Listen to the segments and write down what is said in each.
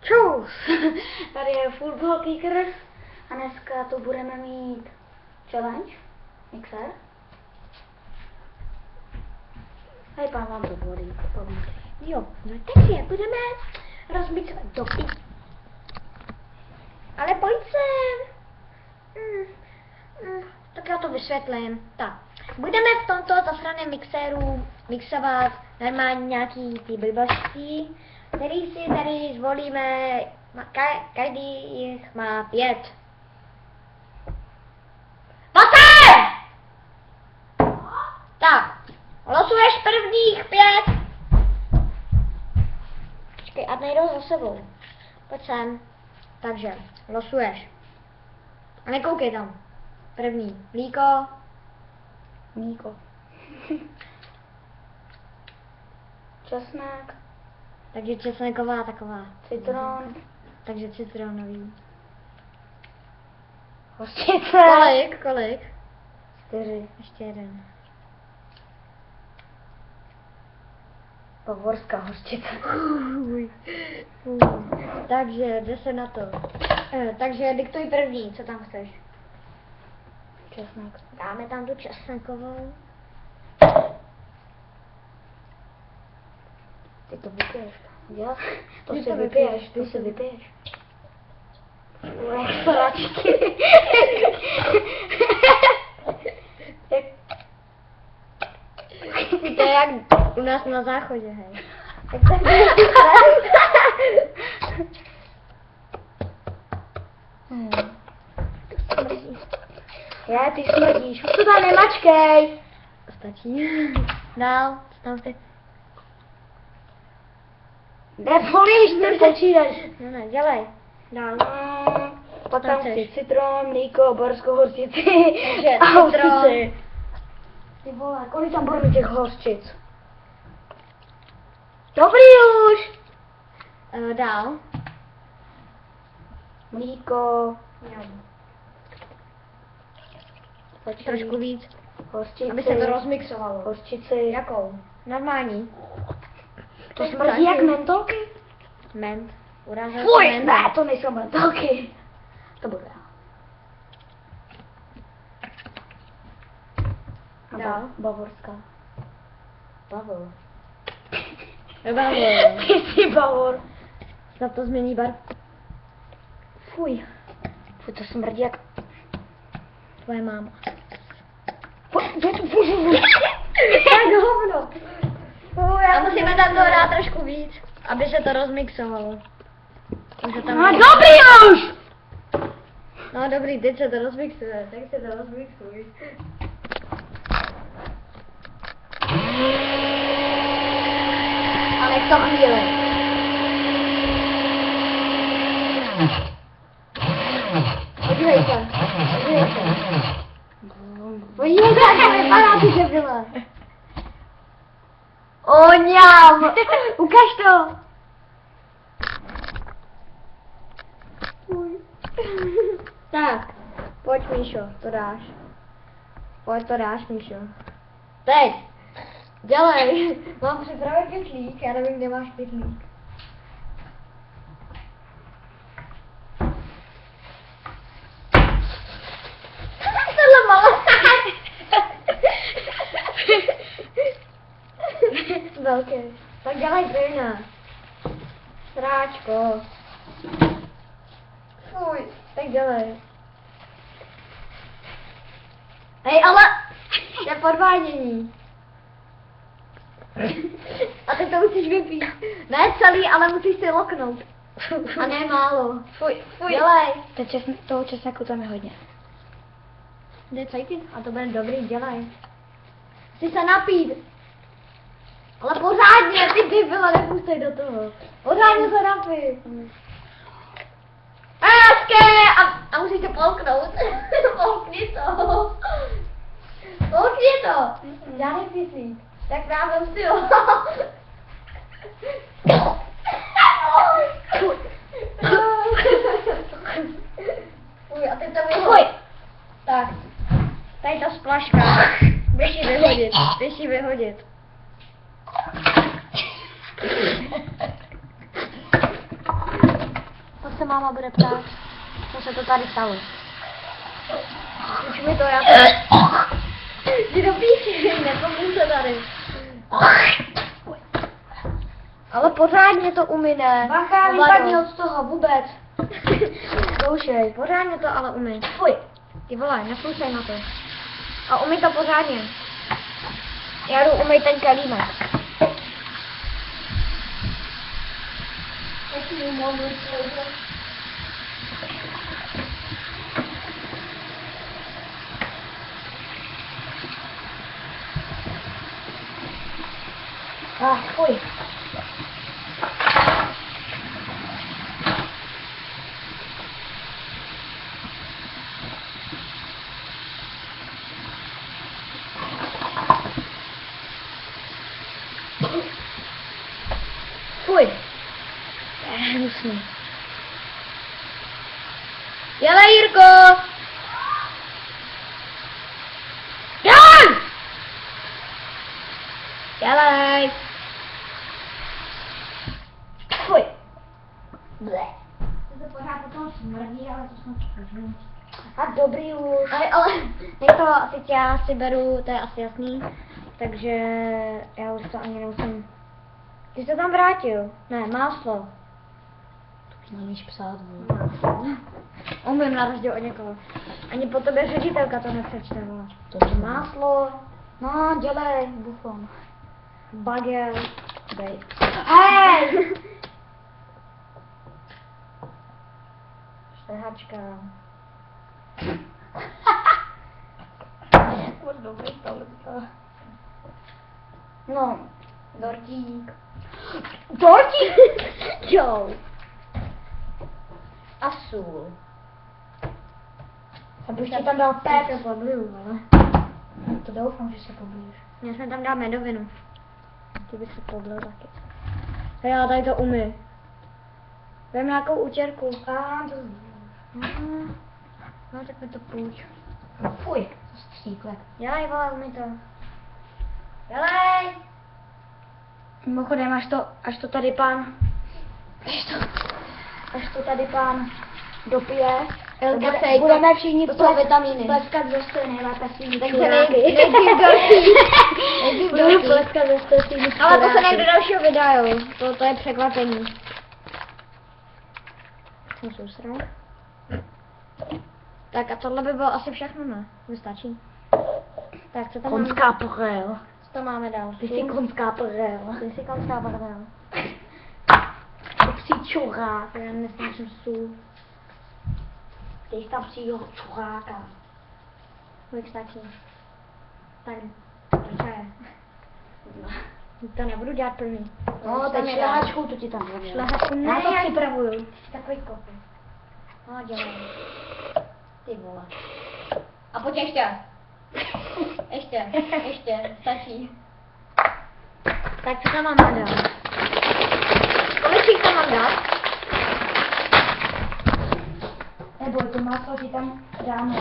Čus! Tady je Football Kicker a dneska tu budeme mít challenge, mixer. Hej, pán vám to bolí, jo, no takže budeme rozmixovat dopy. Ale pojď sem! Tak já to vysvětlím. Tak, budeme v tomto zasraném mixéru mixovat normálně nějaký ty blbosti, který si tady zvolíme, každý jich má 5. Pojď! Tak, losuješ prvních 5. Počkej, a nejdou za sebou. Pojď sem. Takže, losuješ. A nekoukej tam. První, mlíko. Mlíko. Česnek. Takže česneková taková. Citron. Takže citronový. Hořčice. Kolik? 4. Ještě jeden. Bavorská hořčice. Takže jde se na to. Takže diktuj první, co tam chceš. Česnek. Dáme tam tu česnekovou. Ty to vypiješ. Jo? To si vypiješ, ty si vypiješ. Jak sračky. To je jak u nás na záchodě, hej. Já, ty smrdíš, už to tam nemačkej. Stačí. Dál, stav ty. Nefolíš, ty počítaš. Ne, dělej. Dál. Potom chci citron, mlíko, borskou hořčici a hořčici. Ty vole, kolik tam bude těch hořčic? Dobrý už. Dál. Mlíko. Trošku víc. Hořčici. Aby se to rozmixovalo. Hořčici. Jakou? Normální. To smrdí jak mentolky? Ment. Urážel se ment. Ne, to nejsou mentolky. To bude. Dál. Bavorská. Bavor. Bavor. Ty jsi Bavor. Snad to změní barv. Fuj. Fuj, to smrdí jak tvoje máma. Kde to fuj? Tak hovno. A musíme tam toho dát trošku víc, aby se to rozmixovalo. No dobrý už! No dobrý, teď se to rozmixuje, tak se to rozmixuj. Ale v tom chvíli. Podívej se. Podívej se, jak to vypadá, ty debile. Oňam! Ukaž to! Tak, pojď Míšo, to dáš. Pojď to dáš, Míšo. Teď! Dělej! Mám připravit pytlík, já nevím, kde máš pytlík. Tohle malé! Velký. Tak dělej pryna. Stráčko. Fuj, tak dělej. Hej, ale je podvádění. A ty to musíš vypít. Ne celý, ale musíš si loknout. A ne málo. Fuj, fuj. Dělej. Toho česneku tam je hodně. Jde cajtit a to bude dobrý, dělej. Chci se napít. Ale pořádně, ty debile, nepustej do toho. Pořádně se napij. A musíš to polknout. Polkni to. Polkni to. Žádný pytlík. Tak právě styl. Uj, a ty to vyhodit. Tak. Tady ta splaška. Běž ji vyhodit. Běž ji vyhodit. máma bude ptát, co se to tady stalo. Už mi to, já to... Jdi do píči, nepomůžu se tady. Ale pořádně to umyne. Bacha, vypadni od toho vůbec. Zkoušej, pořádně to ale umyj. Fuj, ty vole, neslušej na to. A umyj to pořádně. Já jdu umyj ten kelímek. Fuj. Fuj. Hnusný. Jele, Jirko! Dan! Jelej! Fuj. Ble. To pořád potom smrdí, ale to jsme spožili. A dobrý už. Ale to asi já si beru, to je asi jasný. Takže já už to ani nemusím. Ty jsi to tam vrátil? Ne, máslo. To nemíš psát, Umím na rozdíl od někoho. Ani po tobě ředitelka to nepřečte, vole. To je Máslo. No, dělej, bufon. Bagel. Dej. Hej! Štehačka. Moc dobrý to. No, dortík. Dortík? Jo. A sůl. Abych ti tam dal Já se pec. pobliju, ale. To doufám, že se poblíž. Já jsme tam dát medovinu. Ty bych se poblil taky. Hej, já tady to umí. Vem nějakou utěrku. To No, tak mi to půjď. fuj, to stříklek. Dělej, vole, umí to. Dělej! Mimochodem, až to tady pán dopije, Elka, budeme všichni to jsou vitamíny. pleskat ze stejný, nejlépe svými Takže čuráky. nejdřív dortík. Nejdřív Budu dortík. pleskat ze stejný Ale to se nejde do dalšího videa, jo. To je překvapení. Jsem se usral. Tak a tohle by bylo asi všechno, ne? Vystačí. Tak co tam máme? Konská porel. Co tam máme dál? Ty jsi konská porel. Ty jsi konská bordel. To psí čurák. Já nesnáším sůl. Ty jsi tam psího čuráka. Kolik stačí? Tak, čaje. To nebudu dělat plný. No, teď šlehačku tu ti tam hodil. Šlehačku ne, Já to já- připravuju. Takový kopy. No, dělej. Ty vole. A pojď ještě. Ještě, stačí. Tak co tam máme dát? Kolik jich tam mám dát? Neboj, to máslo ti tam dáme.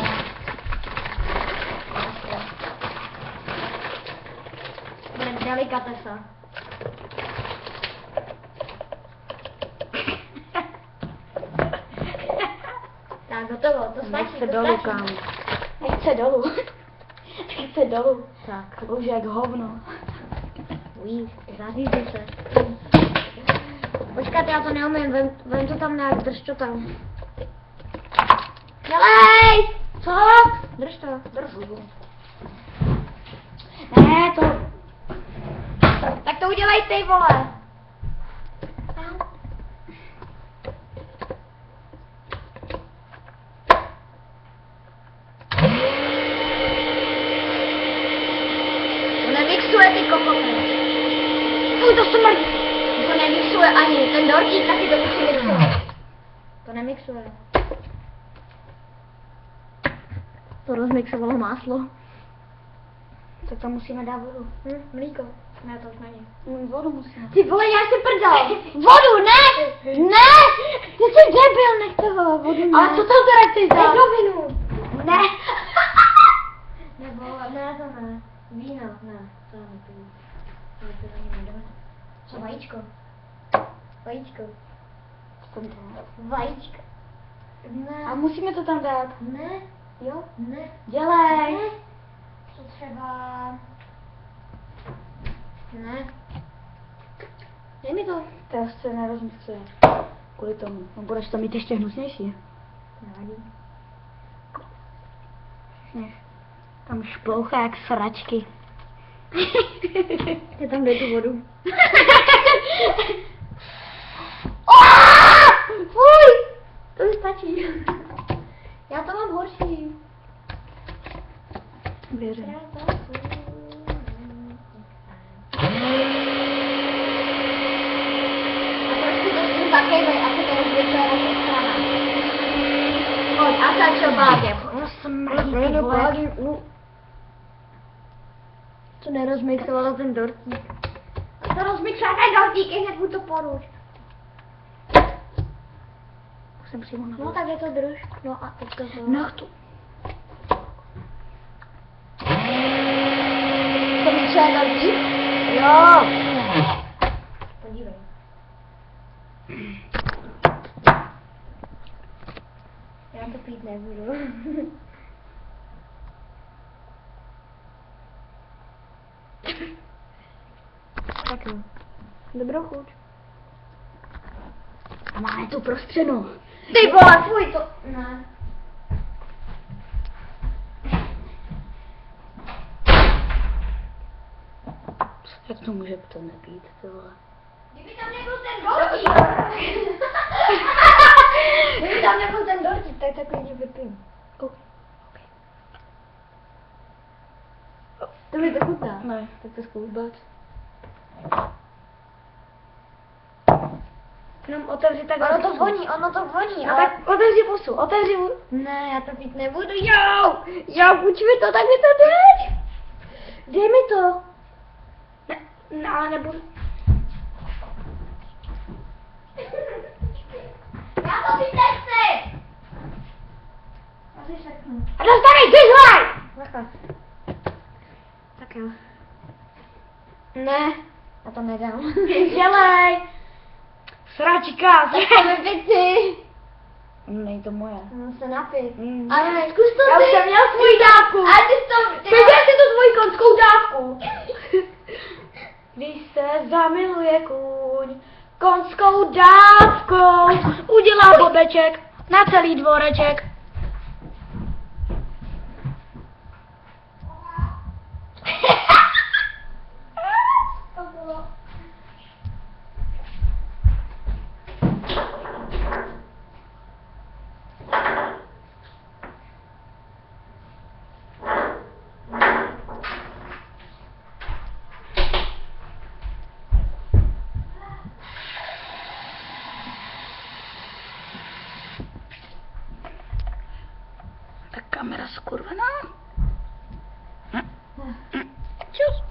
Bude delikatesa. Tak, gotovo, to stačí, to stačí. Nech se dolů. Nech se dolů. Tak, Už jak hovno. ují, zařízí se. Počkat, já to neumím, vem to tam nějak, drž to tam. Dělej! Co? Drž to. Držu. Ne, to... Tak to udělej ty, vole. To nemixuje ty kokoty. Fuj, to smrdí. To nemixuje ani, ten dortík taky to musí mixovat. To nemixuje. To rozmixovalo máslo. Tak tam musíme dát vodu. Mlíko. Ne, to už není. Vodu musíme. Ty vole, já si prdal. Vodu, ne! Ne! Ty jsi debil, nech toho. Vodu ne. Ale co to teda chceš dát? Medovinu. Ne. Nebo, ne, to ne. Víno, ne. To nepiju. Nepiju ani medovinu. Co, vajíčko? Vajíčko. Aspoň to. Vajíčka. Ne. A musíme to tam dát. Ne. Jo? Ne. Dělej. Ne. Co třeba... Ne. Dej mi to. To se nerozmysluje. Kvůli tomu. No budeš to mít ještě hnusnější. Nevadí. Tam šplouchá jak sračky. Je tam dej tu vodu. Fuj! To už stačí. Já to mám horší. Věřím. Také dej, asi to rozvětuje naše strana. Pojď, a začal bágem. To nerozmixovala ten dortík. To rozmixovala ten dortík, hned mu to poruč. Jsem přímo na No tak je to drž. No a teď to No tu. To mi třeba dortík? Jo. Podívej. Já to pít nebudu. Tak jo. Dobrou chuť. A máme tu prostřenu. Ty vole, fuj, to... Ne. Jak to může to nepít, ty vole? Kdyby tam nebyl ten dortík. Kdyby tam nebyl ten dortík, tak klidně vypím. To mi to chutná. Ne. Tak to zkoušet. Jenom otevři tak. Ono to voní, No ale... tak otevři pusu, otevři pusu. Ne, já to pít nebudu, jo! Půjč mi to, tak mi to dej! Dej mi to! Ne, ale nebudu. Já to pít nechci! Já si šeknu. A dostanej, vyhlaj! Nechaj. Tak jo. Ne, já to nedám. Dělej! Sračka! Tak to vypij ty! Nej to moje. No se napij. Mm. Ale ne, zkus to Já ty! už jsem měl svůj dávku. A ty to... Předěl si tu svoji konskou dávku. Když se zamiluje kůň konskou dávkou, udělá bobeček na celý dvoreček. To bylo... Tak kamera skurvená. Čus.